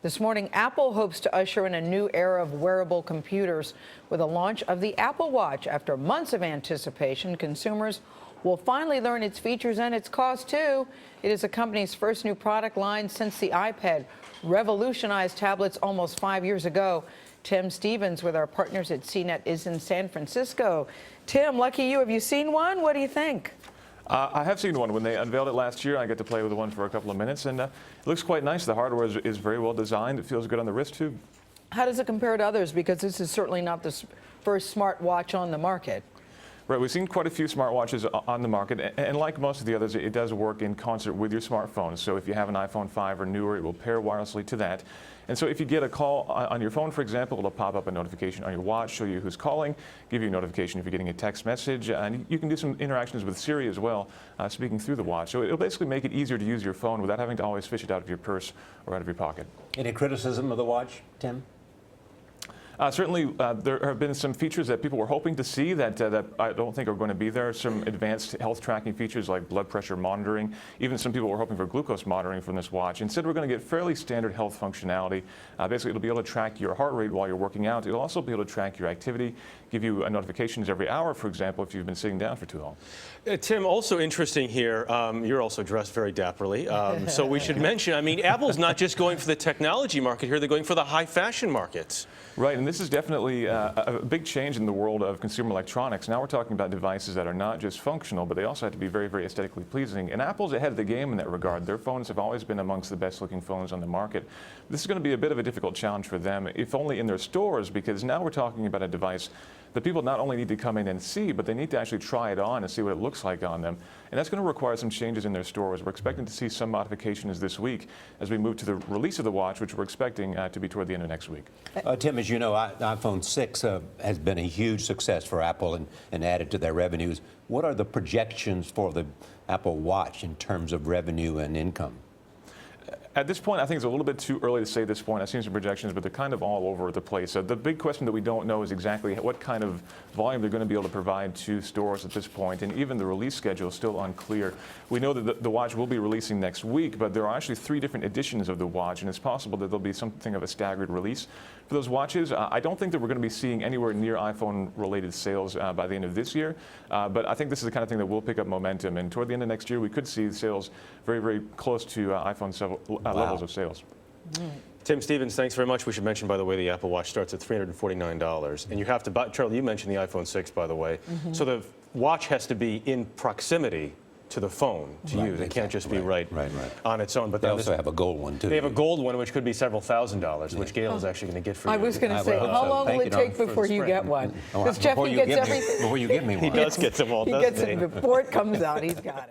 This morning, Apple hopes to usher in a new era of wearable computers with the launch of the Apple Watch. After months of anticipation, consumers will finally learn its features and its cost, too. It is the company's first new product line since the iPad revolutionized tablets almost 5 years ago. Tim Stevens, with our partners at CNET, is in San Francisco. Tim, lucky you. Have you seen one? What do you think? I have seen one. When they unveiled it last year, I got to play with one for a couple of minutes, and it looks quite nice. The hardware is very well designed. It feels good on the wrist, too. How does it compare to others? Because this is certainly not the first smartwatch on the market. Right, we've seen quite a few smartwatches on the market, and like most of the others, it does work in concert with your smartphone. So if you have an iPhone 5 or newer, it will pair wirelessly to that. And so if you get a call on your phone, for example, it'll pop up a notification on your watch, show you who's calling, give you a notification if you're getting a text message, and you can do some interactions with Siri as well, speaking through the watch. So it'll basically make it easier to use your phone without having to always fish it out of your purse or out of your pocket. Any criticism of the watch, Tim? Certainly, there have been some features that people were hoping to see that I don't think are going to be there. Some advanced health tracking features like blood pressure monitoring. Even some people were hoping for glucose monitoring from this watch. Instead, we're going to get fairly standard health functionality. Basically, it'll be able to track your heart rate while you're working out. It'll also be able to track your activity, give you notifications every hour, for example, if you've been sitting down for too long. Tim, also interesting here, you're also dressed very dapperly. So we should mention, I mean, Apple's not just going for the technology market here, they're going for the high fashion markets. Right, and this is definitely a big change in the world of consumer electronics. Now we're talking about devices that are not just functional, but they also have to be very, very aesthetically pleasing. And Apple's ahead of the game in that regard. Their phones have always been amongst the best-looking phones on the market. This is going to be a bit of a difficult challenge for them, if only in their stores, because now we're talking about a device that people not only need to come in and see, but they need to actually try it on and see what it looks like on them. And that's going to require some changes in their stores. We're expecting to see some modifications this week as we move to the release of the watch, which we're expecting to be toward the end of next week. Tim, as you know, iPhone 6 has been a huge success for Apple and added to their revenues. What are the projections for the Apple Watch in terms of revenue and income? At this point, I think it's a little bit too early to say at this point. I've seen some projections, but they're kind of all over the place. So the big question that we don't know is exactly what kind of volume they're going to be able to provide to stores at this point, and even the release schedule is still unclear. We know that the watch will be releasing next week, but there are actually 3 different editions of the watch, and it's possible that there'll be something of a staggered release for those watches. I don't think that we're going to be seeing anywhere near iPhone-related sales by the end of this year, but I think this is the kind of thing that will pick up momentum, and toward the end of next year, we could see sales very, very close to iPhone levels of sales. Tim Stevens, thanks very much. We should mention, by the way, the Apple Watch starts at $349. And you have to buy, Charlie, you mentioned the iPhone 6, by the way. So the watch has to be in proximity to the phone to use. It can't just be right on its own. But they also have a gold one, too. They have a gold one, which could be several $1,000s, which Gail is actually going to get for you. I was going to say, how long will it take before you get one? Because Jeff, he gets everything. Before you give me one. He does get them all, doesn't he? He gets it before it comes out. He's got it.